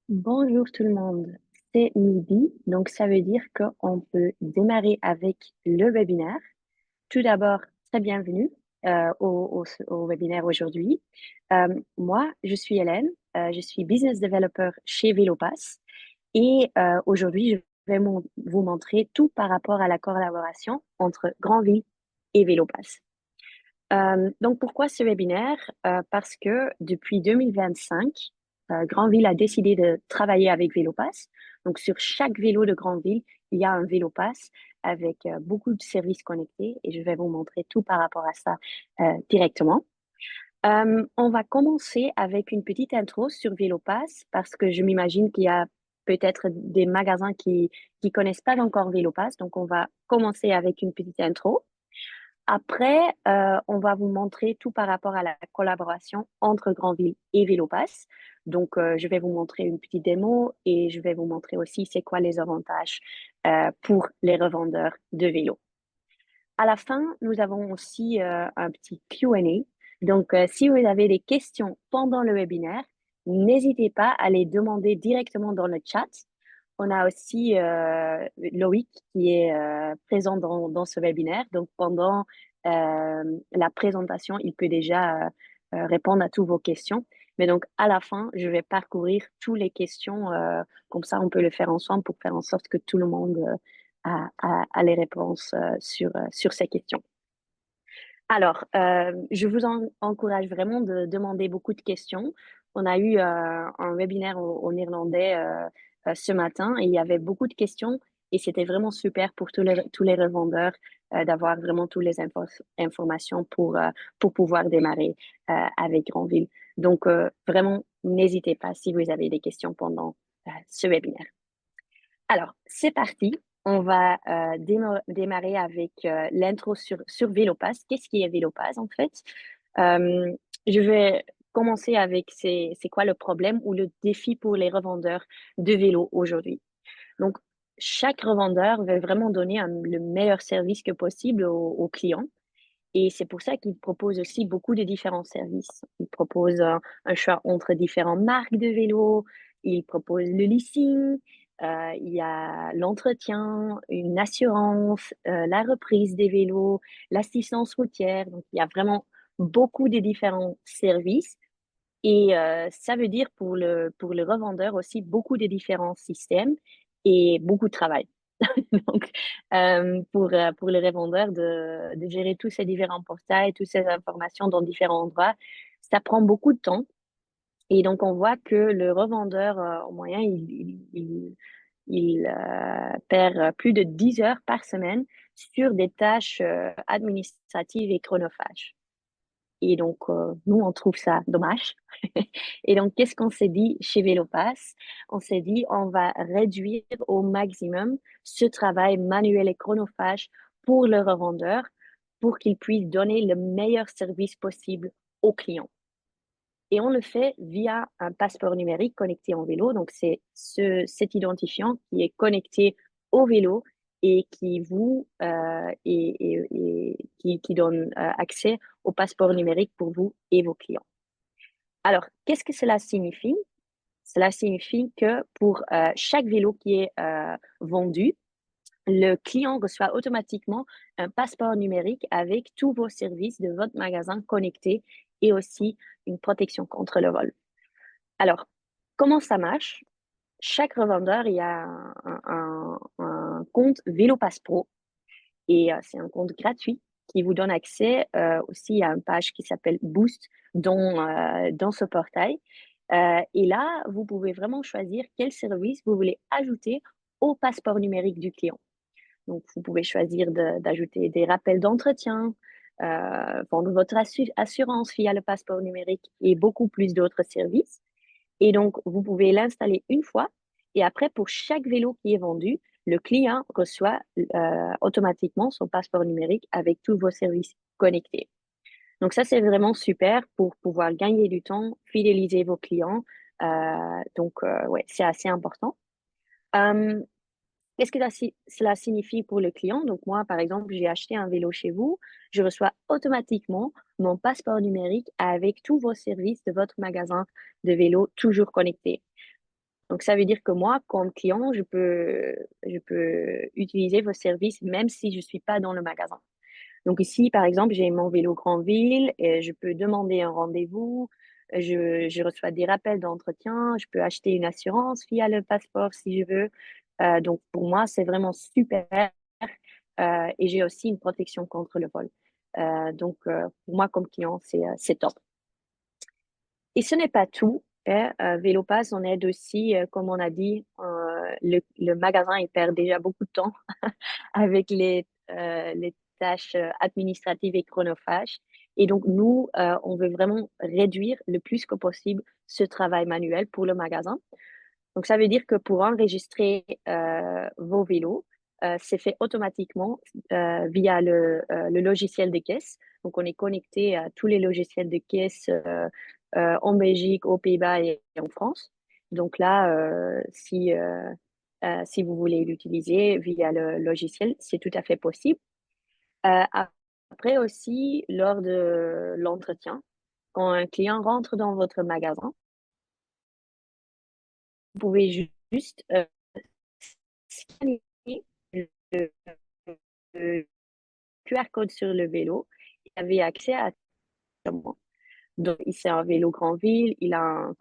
Bonjour tout le monde, c'est midi, donc ça veut dire qu'on peut démarrer avec le webinaire. Tout d'abord, très bienvenue au webinaire aujourd'hui. Moi, je suis Hélène, je suis business developer chez Velopass et aujourd'hui, je vais vous montrer tout par rapport à la collaboration entre Grandville et Velopass. Donc, pourquoi ce webinaire? Parce que depuis 2025, Grandville a décidé de travailler avec Vélopass. Donc, sur chaque vélo de Grandville, il y a un Vélopass avec beaucoup de services connectés et je vais vous montrer tout par rapport à ça directement. On va commencer avec une petite intro sur Vélopass parce que je m'imagine qu'il y a peut-être des magasins qui connaissent pas encore Vélopass. Donc, on va commencer avec une petite intro. Après, on va vous montrer tout par rapport à la collaboration entre Grandville et Vélopass. Donc, je vais vous montrer une petite démo et je vais vous montrer aussi c'est quoi les avantages pour les revendeurs de vélos. À la fin, nous avons aussi un petit Q&A. Donc, si vous avez des questions pendant le webinaire, n'hésitez pas à les demander directement dans le chat. On a aussi Loïc qui est présent dans ce webinaire. Donc, pendant la présentation, il peut déjà répondre à toutes vos questions. Mais donc, à la fin, je vais parcourir toutes les questions. Comme ça, on peut le faire ensemble pour faire en sorte que tout le monde à les réponses sur ces questions. Alors, je vous encourage vraiment de demander beaucoup de questions. On a eu un webinaire au néerlandais ce matin et il y avait beaucoup de questions et c'était vraiment super pour tous les revendeurs d'avoir vraiment toutes les informations pour pouvoir démarrer avec Grandville. Donc, vraiment, n'hésitez pas si vous avez des questions pendant ce webinaire. Alors, c'est parti. On va démarrer avec l'intro sur Vélopass. Qu'est-ce qui est Vélopass en fait? Euh, je vais commencer avec c'est quoi le problème ou le défi pour les revendeurs de vélos aujourd'hui. Donc, chaque revendeur veut vraiment donner le meilleur service que possible aux clients. Et c'est pour ça qu'il propose aussi beaucoup de différents services. Il propose un choix entre différentes marques de vélos, il propose le leasing, il y a l'entretien, une assurance, la reprise des vélos, l'assistance routière. Donc, il y a vraiment beaucoup de différents services. Et ça veut dire pour le revendeur aussi beaucoup de différents systèmes et beaucoup de travail. Donc, pour les revendeurs de gérer tous ces différents portails, toutes ces informations dans différents endroits, ça prend beaucoup de temps. Et donc, on voit que le revendeur, en moyen, il perd plus de 10 heures par semaine sur des tâches administratives et chronophages. Et donc, nous, on trouve ça dommage. Et donc, qu'est-ce qu'on s'est dit chez Vélopass? On s'est dit, on va réduire au maximum ce travail manuel et chronophage pour le revendeur pour qu'il puisse donner le meilleur service possible aux clients. Et on le fait via un passeport numérique connecté en vélo. Donc, c'est cet identifiant qui est connecté au vélo et qui qui donne accès au passeport numérique pour vous et vos clients. Alors, qu'est-ce que cela signifie? Cela signifie que pour chaque vélo qui est vendu, le client reçoit automatiquement un passeport numérique avec tous vos services de votre magasin connectés et aussi une protection contre le vol. Alors, comment ça marche? Chaque revendeur, il y a un compte VéloPass Pro et c'est un compte gratuit qui vous donne accès aussi à une page qui s'appelle Boost dans ce portail. Et là, vous pouvez vraiment choisir quel service vous voulez ajouter au passeport numérique du client. Donc, vous pouvez choisir d'ajouter des rappels d'entretien, vendre votre assurance via le passeport numérique et beaucoup plus d'autres services. Et donc, vous pouvez l'installer une fois et après, pour chaque vélo qui est vendu, le client reçoit automatiquement son passeport numérique avec tous vos services connectés. Donc ça, c'est vraiment super pour pouvoir gagner du temps, fidéliser vos clients. Ouais, c'est assez important. Euh, Qu'est-ce que cela signifie pour le client? Donc moi, par exemple, j'ai acheté un vélo chez vous, je reçois automatiquement mon passeport numérique avec tous vos services de votre magasin de vélo toujours connecté. Donc, ça veut dire que moi, comme client, je peux utiliser vos services même si je ne suis pas dans le magasin. Donc ici, par exemple, j'ai mon vélo Grandville et je peux demander un rendez-vous. Je reçois des rappels d'entretien. Je peux acheter une assurance via le passeport si je veux. Donc pour moi, c'est vraiment super. Et j'ai aussi une protection contre le vol. Pour moi, comme client, c'est top. Et ce n'est pas tout, hein. Vélopass, on aide aussi, comme on a dit, le magasin, il perd déjà beaucoup de temps avec les tâches administratives et chronophages. Et donc, nous, on veut vraiment réduire le plus que possible ce travail manuel pour le magasin. Donc, ça veut dire que pour enregistrer vos vélos, c'est fait automatiquement via le logiciel de caisse. Donc, on est connecté à tous les logiciels de caisse en Belgique, aux Pays-Bas et en France. Donc là, si vous voulez l'utiliser via le logiciel, c'est tout à fait possible. Euh, Après aussi, lors de l'entretien, quand un client rentre dans votre magasin, vous pouvez juste scanner le, le QR code sur le vélo et avez accès à tout. Donc, c'est un vélo Grandville, il a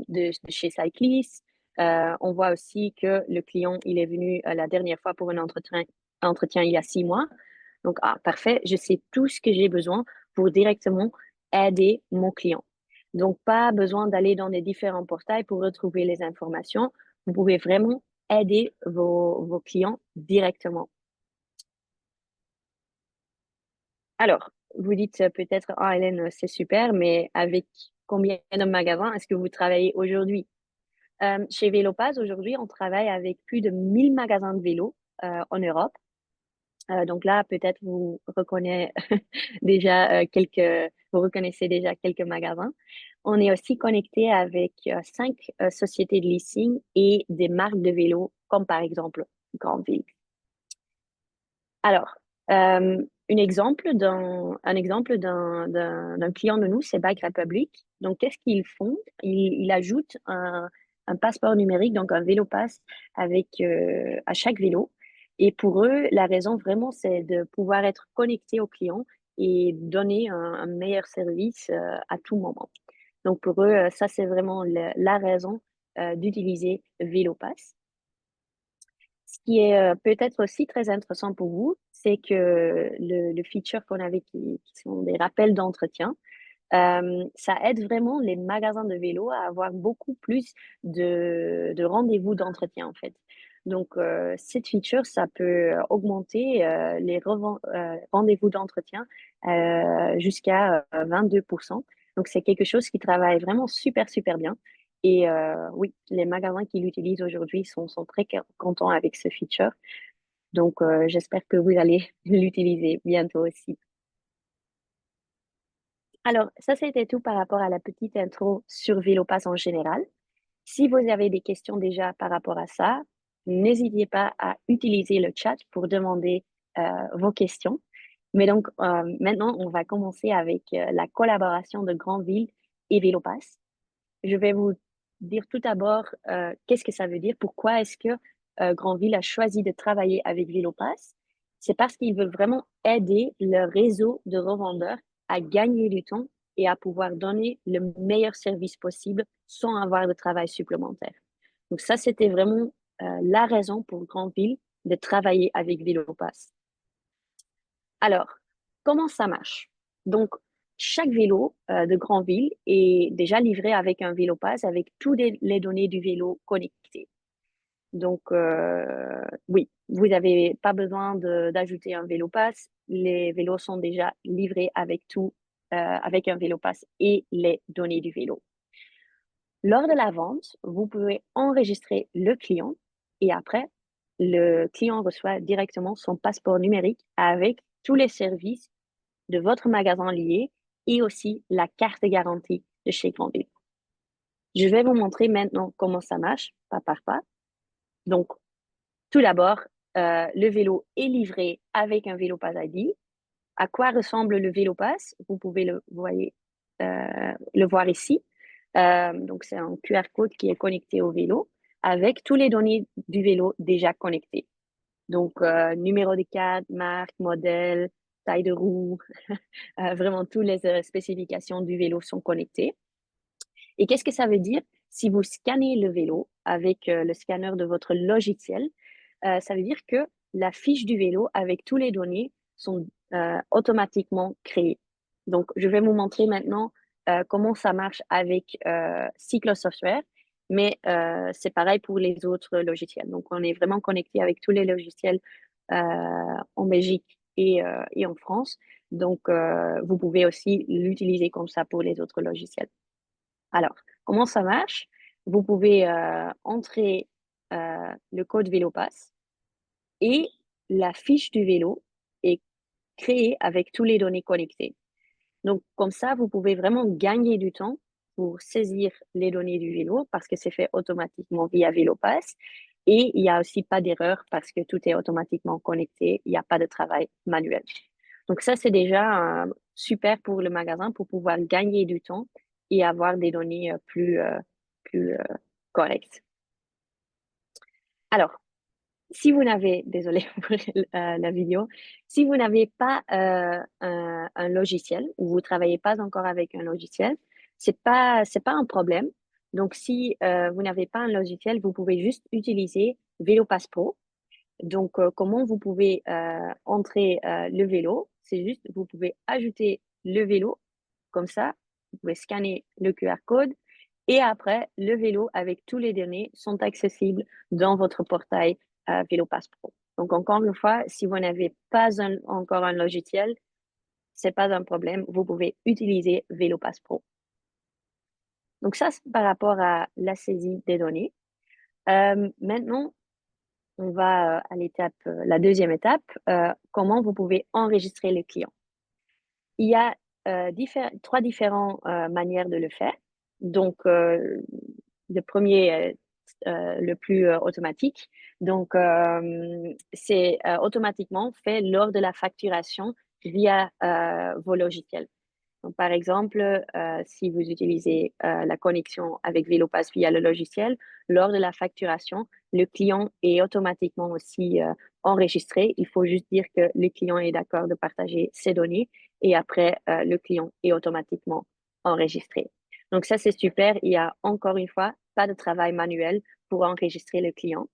de chez Cyclist. On voit aussi que le client, il est venu la dernière fois pour un entretien il y a 6 mois. Donc, parfait, je sais tout ce que j'ai besoin pour directement aider mon client. Donc, pas besoin d'aller dans les différents portails pour retrouver les informations. Vous pouvez vraiment aider vos clients directement. Alors, vous dites peut-être, ah Hélène, c'est super, mais avec combien de magasins est-ce que vous travaillez aujourd'hui? Chez Vélopass, aujourd'hui, on travaille avec plus de 1000 magasins de vélo en Europe. Donc là, peut-être vous reconnaissez déjà quelques magasins. On est aussi connecté avec 5 sociétés de leasing et des marques de vélo, comme par exemple Grandville. Alors, un exemple d'un client de nous, c'est Bike Republic. Donc, qu'est-ce qu'ils font? Ils ajoutent un passeport numérique, donc un vélo pass avec à chaque vélo. Et pour eux, la raison vraiment, c'est de pouvoir être connecté au client et donner un meilleur service à tout moment. Donc, pour eux, ça, c'est vraiment la raison d'utiliser VéloPass. Ce qui est peut-être aussi très intéressant pour vous, c'est que le feature qu'on avait qui sont des rappels d'entretien, ça aide vraiment les magasins de vélo à avoir beaucoup plus de rendez-vous d'entretien en fait. Donc, cette feature, ça peut augmenter les rendez-vous d'entretien jusqu'à 22%. Donc, c'est quelque chose qui travaille vraiment super, super bien. Et oui, les magasins qui l'utilisent aujourd'hui sont très contents avec ce feature. Donc, j'espère que vous allez l'utiliser bientôt aussi. Alors, ça, c'était tout par rapport à la petite intro sur VéloPass en général. Si vous avez des questions déjà par rapport à ça, n'hésitez pas à utiliser le chat pour demander vos questions. Mais donc, maintenant, on va commencer avec la collaboration de Grandville et VéloPass. Je vais vous dire tout d'abord qu'est-ce que ça veut dire, pourquoi est-ce que Grandville a choisi de travailler avec VéloPass. C'est parce qu'ils veulent vraiment aider leur réseau de revendeurs à gagner du temps et à pouvoir donner le meilleur service possible sans avoir de travail supplémentaire. Donc ça, c'était vraiment la raison pour Grandville de travailler avec VéloPass. Alors, comment ça marche? Donc, chaque vélo de Grandville est déjà livré avec un vélo pass avec toutes les données du vélo connectées. Donc, oui, vous n'avez pas besoin d'ajouter un vélo pass. Les vélos sont déjà livrés avec tout, avec un vélo pass et les données du vélo. Lors de la vente, vous pouvez enregistrer le client et après, le client reçoit directement son passeport numérique avec tous les services de votre magasin lié et aussi la carte de garantie de chez Grandville. Je vais vous montrer maintenant comment ça marche, pas par pas. Donc, tout d'abord, le vélo est livré avec un vélo Pass ID. À quoi ressemble le vélo Pass? Vous pouvez le voir ici. Donc, c'est un QR code qui est connecté au vélo. avec tous les données du vélo déjà connectées. Donc, numéro de carte, marque, modèle, taille de roue, vraiment toutes les spécifications du vélo sont connectées. Et qu'est-ce que ça veut dire? Si vous scannez le vélo avec le scanner de votre logiciel, ça veut dire que la fiche du vélo avec toutes les données sont automatiquement créées. Donc, je vais vous montrer maintenant comment ça marche avec Cyclo Software, mais c'est pareil pour les autres logiciels. Donc, on est vraiment connecté avec tous les logiciels en Belgique et en France. Donc, vous pouvez aussi l'utiliser comme ça pour les autres logiciels. Alors, comment ça marche? Vous pouvez entrer le code VéloPass et la fiche du vélo est créée avec toutes les données connectées. Donc, comme ça, vous pouvez vraiment gagner du temps pour saisir les données du vélo parce que c'est fait automatiquement via VéloPass. Et il n'y a aussi pas d'erreur parce que tout est automatiquement connecté. Il n'y a pas de travail manuel. Donc, ça, c'est déjà super pour le magasin pour pouvoir gagner du temps et avoir des données plus correctes. Alors, si vous n'avez, désolé pour la vidéo, si vous n'avez pas un logiciel ou vous travaillez pas encore avec un logiciel, c'est pas un problème. Donc, si vous n'avez pas un logiciel, vous pouvez juste utiliser VéloPass Pro. Donc, comment vous pouvez entrer le vélo? C'est juste, vous pouvez ajouter le vélo comme ça. Vous pouvez scanner le QR code et après, le vélo avec tous les données sont accessibles dans votre portail VéloPass Pro. Donc, encore une fois, si vous n'avez pas encore un logiciel, c'est pas un problème. Vous pouvez utiliser VéloPass Pro. Donc, ça, c'est par rapport à la saisie des données. Maintenant, on va à la deuxième étape, comment vous pouvez enregistrer les clients. Il y a trois différentes manières de le faire. Donc, le premier, le plus automatique. Donc, c'est automatiquement fait lors de la facturation via vos logiciels. Donc, par exemple, si vous utilisez la connexion avec VéloPass via le logiciel, lors de la facturation, le client est automatiquement aussi enregistré. Il faut juste dire que le client est d'accord de partager ses données et après, le client est automatiquement enregistré. Donc, ça, c'est super. Il y a encore une fois pas de travail manuel pour enregistrer le client.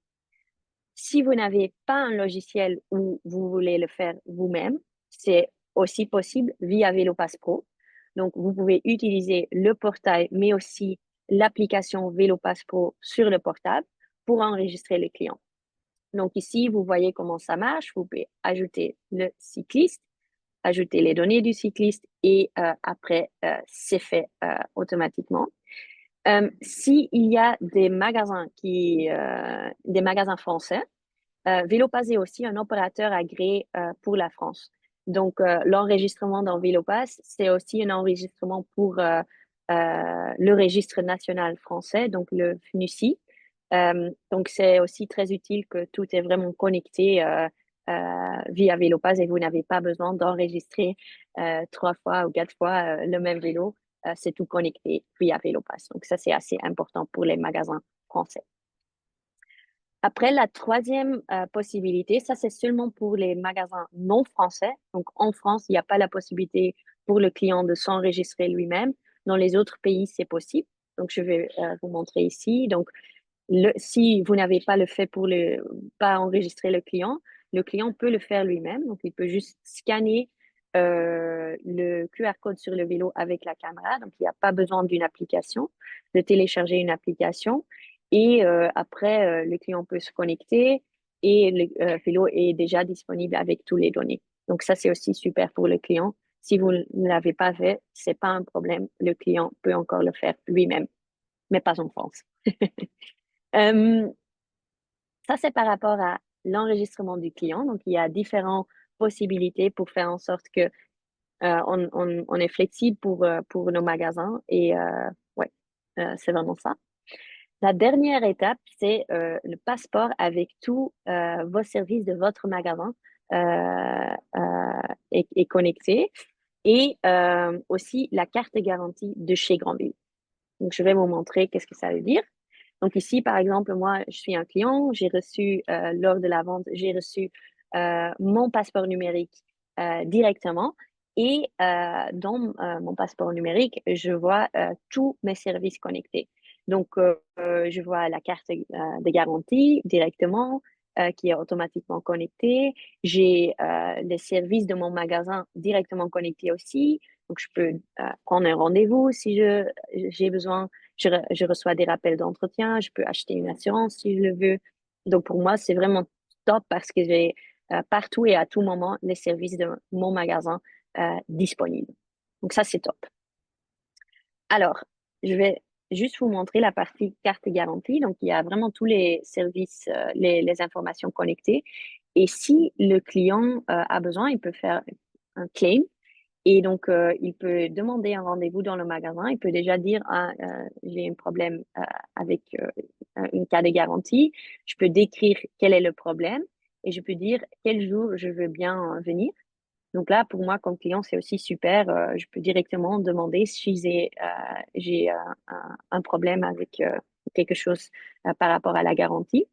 Si vous n'avez pas un logiciel où vous voulez le faire vous-même, c'est aussi possible via VéloPass Pro. Donc, vous pouvez utiliser le portail, mais aussi l'application VéloPass Pro sur le portable pour enregistrer le client. Donc, ici, vous voyez comment ça marche. Vous pouvez ajouter le cycliste, ajouter les données du cycliste et après, c'est fait automatiquement. S'il y a des magasins français, VéloPass est aussi un opérateur agréé pour la France. Donc, l'enregistrement dans VéloPass, c'est aussi un enregistrement pour le registre national français, donc le FNUCI. Donc, c'est aussi très utile que tout est vraiment connecté via VéloPass et vous n'avez pas besoin d'enregistrer 3 fois ou 4 fois le même vélo. C'est tout connecté via VéloPass. Donc, ça, c'est assez important pour les magasins français. Après, la troisième possibilité, ça c'est seulement pour les magasins non français. Donc en France, il n'y a pas la possibilité pour le client de s'enregistrer lui-même. Dans les autres pays, c'est possible. Donc je vais vous montrer ici. Donc si vous n'avez pas le fait pour pas enregistrer le client peut le faire lui-même. Donc il peut juste scanner le QR code sur le vélo avec la caméra. Donc il n'y a pas besoin d'une application, de télécharger une application. Et après, le client peut se connecter et le vélo est déjà disponible avec toutes les données. Donc ça, c'est aussi super pour le client. Si vous ne l'avez pas fait, c'est pas un problème. Le client peut encore le faire lui-même, mais pas en France. Euh, Ça, c'est par rapport à l'enregistrement du client. Donc, il y a différentes possibilités pour faire en sorte que on est flexible pour nos magasins. Et ouais, c'est vraiment ça. La dernière étape, c'est le passeport avec tous vos services de votre magasin est connecté et aussi la carte de garantie de chez Grandville. Donc, je vais vous montrer qu'est-ce que ça veut dire. Donc ici, par exemple, moi, je suis un client, j'ai reçu lors de la vente, j'ai reçu mon passeport numérique directement et dans mon passeport numérique, je vois tous mes services connectés. Donc, je vois la carte de garantie directement qui est automatiquement connectée. J'ai les services de mon magasin directement connectés aussi. Donc, je peux prendre un rendez-vous si j'ai besoin. Je reçois des rappels d'entretien. Je peux acheter une assurance si je le veux. Donc, pour moi, c'est vraiment top parce que j'ai partout et à tout moment les services de mon magasin disponibles. Donc, ça, c'est top. Alors, je vais juste vous montrer la partie carte garantie. Donc, il y a vraiment tous les services, les informations connectées. Et si le client a besoin, il peut faire un claim. Et donc, il peut demander un rendez-vous dans le magasin. Il peut déjà dire, ah, j'ai un problème avec une carte de garantie. Je peux décrire quel est le problème et je peux dire quel jour je veux bien venir. Donc là, pour moi, comme client, c'est aussi super. Je peux directement demander si j'ai un problème avec quelque chose par rapport à la garantie.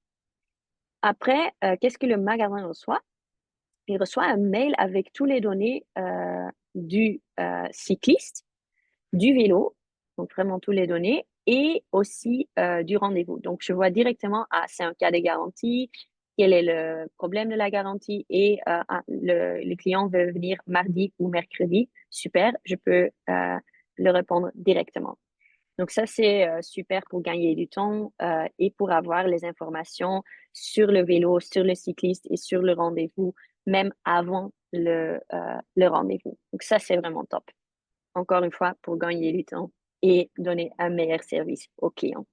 Après, qu'est-ce que le magasin reçoit? Il reçoit un mail avec tous les données du cycliste, du vélo, donc vraiment tous les données, et aussi du rendez-vous. Donc, je vois directement, ah, c'est un cas de garantie, quel est le problème de la garantie, et le client veut venir mardi ou mercredi. Super, je peux le répondre directement. Donc ça, c'est super pour gagner du temps et pour avoir les informations sur le vélo, sur le cycliste et sur le rendez-vous, même avant le rendez-vous. Donc ça, c'est vraiment top. Encore une fois, pour gagner du temps et donner un meilleur service aux clients.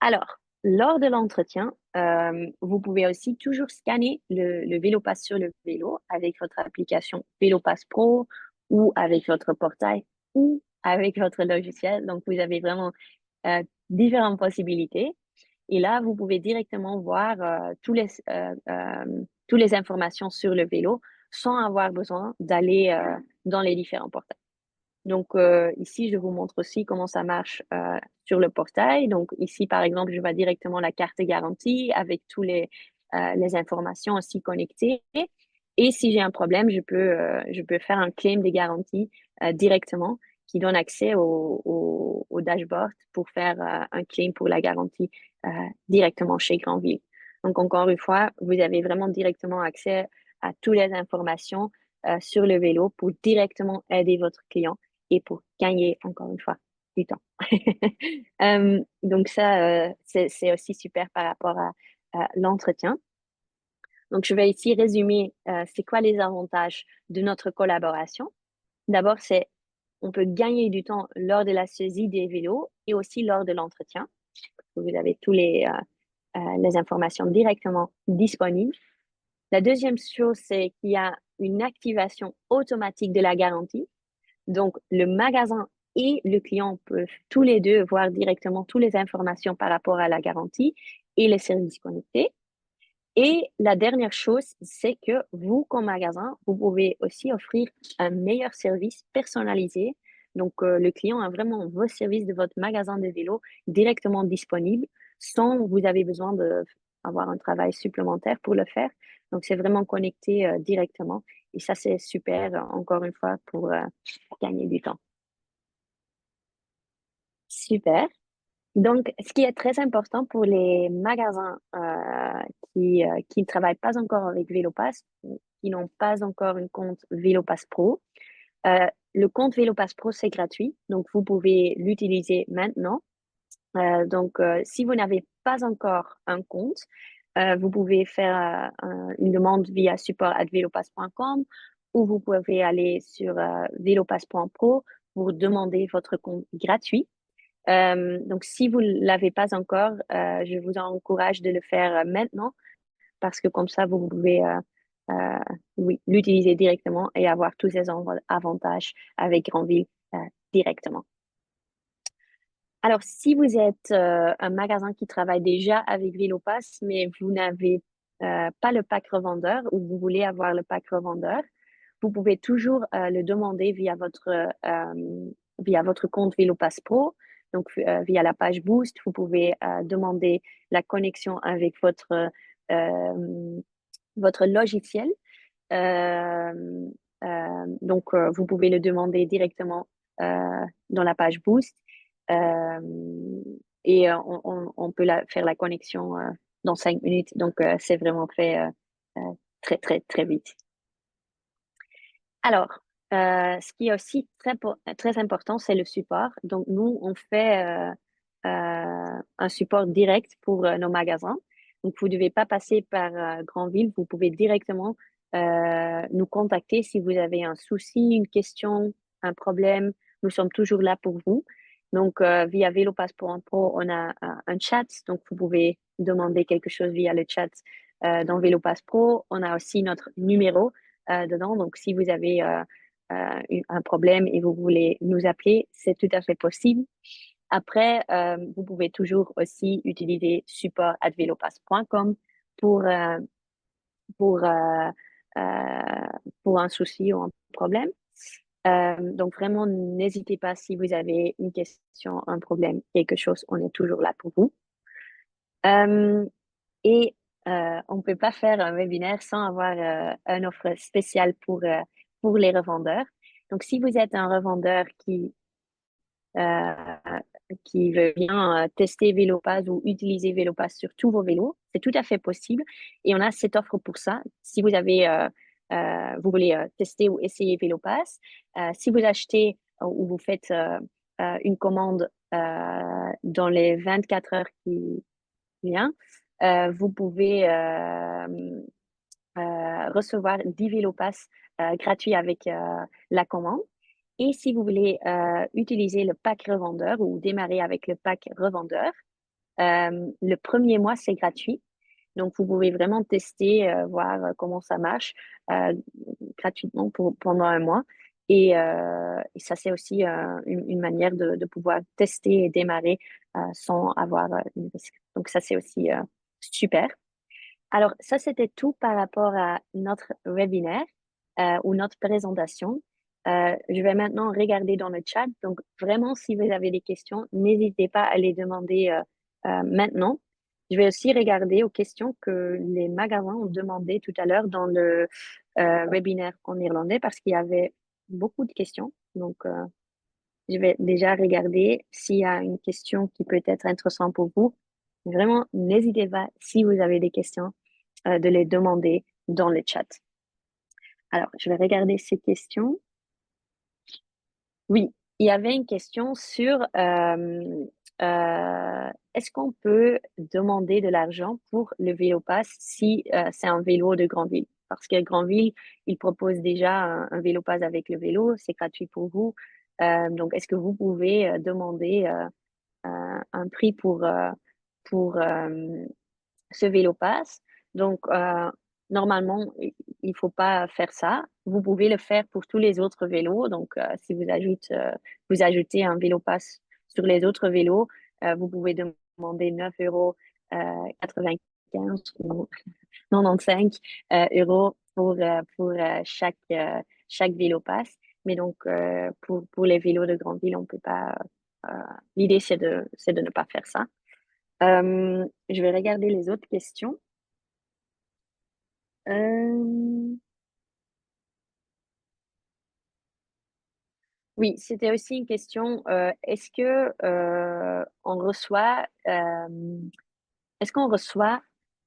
Alors, lors de l'entretien, vous pouvez aussi toujours scanner le VéloPass sur le vélo avec votre application VéloPass Pro ou avec votre portail ou avec votre logiciel. Donc, vous avez vraiment différentes possibilités. Et là, vous pouvez directement voir toutes les informations sur le vélo sans avoir besoin d'aller dans les différents portails. Donc, ici, je vous montre aussi comment ça marche sur le portail. Donc, ici, par exemple, je vois directement la carte garantie avec les informations aussi connectées. Et si j'ai un problème, je peux faire un claim de garantie directement qui donne accès au dashboard pour faire un claim pour la garantie directement chez Grandville. Donc, encore une fois, vous avez vraiment directement accès à toutes les informations sur le vélo pour directement aider votre client et pour gagner, encore une fois, du temps. Donc ça, c'est aussi super par rapport à l'entretien. Donc, je vais ici résumer c'est quoi les avantages de notre collaboration. D'abord, c'est on peut gagner du temps lors de la saisie des vélos et aussi lors de l'entretien. Vous avez tous les informations directement disponibles. La deuxième chose, c'est qu'il y a une activation automatique de la garantie. Donc, le magasin et le client peuvent tous les deux voir directement toutes les informations par rapport à la garantie et les services connectés. Et la dernière chose, c'est que vous, comme magasin, vous pouvez aussi offrir un meilleur service personnalisé. Donc, le client a vraiment vos services de votre magasin de vélo directement disponibles sans vous avez besoin d'avoir un travail supplémentaire pour le faire. Donc, c'est vraiment connecté directement. Et ça, c'est super, encore une fois, pour gagner du temps. Super. Donc, ce qui est très important pour les magasins qui ne travaillent pas encore avec VéloPass, qui n'ont pas encore un compte VéloPass Pro, le compte VéloPass Pro, c'est gratuit, donc vous pouvez l'utiliser maintenant. Donc, si vous n'avez pas encore un compte, vous pouvez faire une demande via support@velopass.com ou vous pouvez aller sur velopass.pro pour demander votre compte gratuit. Donc, si vous ne l'avez pas encore, je vous encourage de le faire maintenant parce que comme ça, vous pouvez euh, oui, l'utiliser directement et avoir tous ces avantages avec Grandville directement. Alors, si vous êtes un magasin qui travaille déjà avec VéloPass, mais vous n'avez pas le pack revendeur ou vous voulez avoir le pack revendeur, vous pouvez toujours le demander via votre compte VéloPass Pro. Donc, via la page Boost, vous pouvez demander la connexion avec votre logiciel. Euh, vous pouvez le demander directement dans la page Boost euh, et on peut faire la connexion dans 5 minutes. Donc, c'est vraiment fait très, très, très vite. Alors, ce qui est aussi très important, c'est le support. Donc, nous, on fait un support direct pour nos magasins. Donc, vous ne devez pas passer par Grandville. Vous pouvez directement nous contacter si vous avez un souci, une question, un problème. Nous sommes toujours là pour vous. Donc, via VéloPass pour un pro, on a un chat. Donc, vous pouvez demander quelque chose via le chat dans VéloPass Pro. On a aussi notre numéro dedans. Donc, si vous avez un problème et vous voulez nous appeler, c'est tout à fait possible. Après, vous pouvez toujours aussi utiliser support@velopass.com pour, euh, pour, euh, euh, pour un souci ou un problème. Donc, vraiment, n'hésitez pas si vous avez une question, un problème, quelque chose, on est toujours là pour vous. Euh, et on ne peut pas faire un webinaire sans avoir une offre spéciale pour les revendeurs. Donc, si vous êtes un revendeur euh, qui veut bien tester VéloPass ou utiliser VéloPass sur tous vos vélos, c'est tout à fait possible. Et on a cette offre pour ça. Si vous voulez tester ou essayer VéloPass, si vous achetez ou vous faites une commande dans les 24 heures qui viennent, vous pouvez recevoir 10 VéloPass gratuits avec la commande. Et si vous voulez utiliser le pack revendeur ou démarrer avec le pack revendeur, le premier mois, c'est gratuit. Donc, vous pouvez vraiment tester, voir comment ça marche euh, gratuitement pendant un mois. Et ça, c'est aussi une manière de pouvoir tester et démarrer sans avoir une risque. Donc, ça, c'est aussi super. Alors, ça, c'était tout par rapport à notre webinaire ou notre présentation. Je vais maintenant regarder dans le chat. Donc, vraiment, si vous avez des questions, n'hésitez pas à les demander maintenant. Je vais aussi regarder aux questions que les magasins ont demandées tout à l'heure dans le webinaire en irlandais parce qu'il y avait beaucoup de questions. Donc, je vais déjà regarder s'il y a une question qui peut être intéressante pour vous. Vraiment, n'hésitez pas si vous avez des questions de les demander dans le chat. Alors, je vais regarder ces questions. Oui, il y avait une question sur est-ce qu'on peut demander de l'argent pour le vélo pass si c'est un vélo de Grandville? Parce que Grandville, il propose déjà un vélo pass avec le vélo, c'est gratuit pour vous. Donc, est-ce que vous pouvez demander un prix pour ce vélo pass? Donc, normalement, il faut pas faire ça. Vous pouvez le faire pour tous les autres vélos. Donc, si vous ajoutez un vélo pass sur les autres vélos, vous pouvez demander 9,95 ou 95 euros pour chaque vélo pass. Mais donc, pour les vélos de grande ville, on peut pas. euh, L'idée, c'est de ne pas faire ça. Je vais regarder les autres questions. Euh, oui, c'était aussi une question. Est-ce qu'on reçoit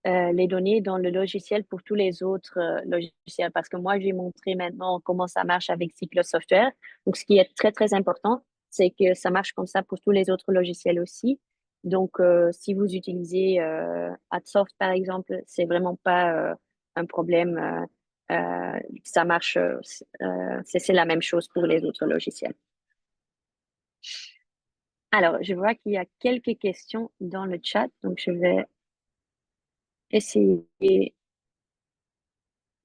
les données dans le logiciel pour tous les autres logiciels? Parce que moi, j'ai montré maintenant comment ça marche avec Cyclo Software. Donc, ce qui est très, très important, c'est que ça marche comme ça pour tous les autres logiciels aussi. Donc, si vous utilisez AdSoft, par exemple, c'est vraiment pas un problème. Ça marche, c'est la même chose pour les autres logiciels. Alors, je vois qu'il y a quelques questions dans le chat, donc je vais essayer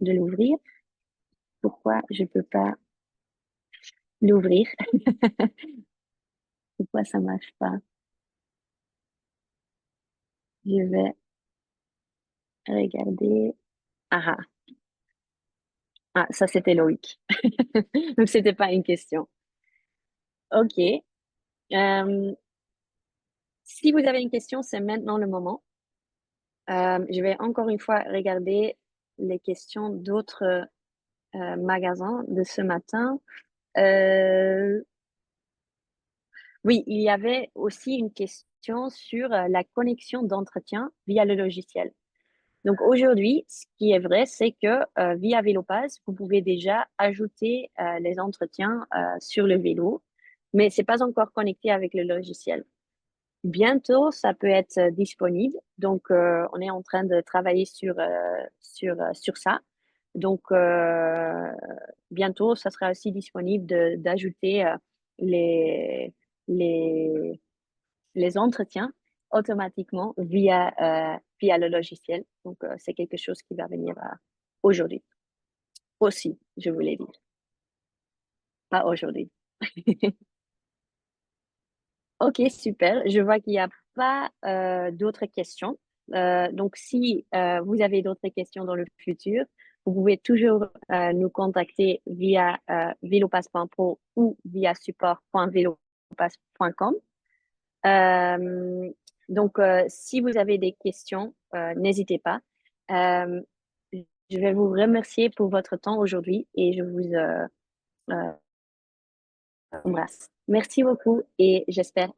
de l'ouvrir. Pourquoi je peux pas l'ouvrir? Pourquoi ça marche pas? Je vais regarder. Ah, ça c'était Loïc. Donc c'était pas une question. Ok. Si vous avez une question, c'est maintenant le moment. Je vais encore une fois regarder les questions d'autres magasins de ce matin. Euh, oui, il y avait aussi une question sur la connexion d'entretien via le logiciel. Donc aujourd'hui, ce qui est vrai, c'est que via VéloPass, vous pouvez déjà ajouter les entretiens sur le vélo, mais c'est pas encore connecté avec le logiciel. Bientôt, ça peut être disponible. Donc, on est en train de travailler sur ça. Donc, bientôt, ça sera aussi disponible d'ajouter les, les, les entretiens automatiquement via le logiciel. Donc, c'est quelque chose qui va venir aujourd'hui aussi, je voulais dire. Pas aujourd'hui. Ok, super. Je vois qu'il n'y a pas d'autres questions. Donc, si vous avez d'autres questions dans le futur, vous pouvez toujours nous contacter via velopass.pro ou via support.velopass.com. Euh, donc, si vous avez des questions, n'hésitez pas. Euh, je vais vous remercier pour votre temps aujourd'hui et je vous euh, embrasse. Merci beaucoup et j'espère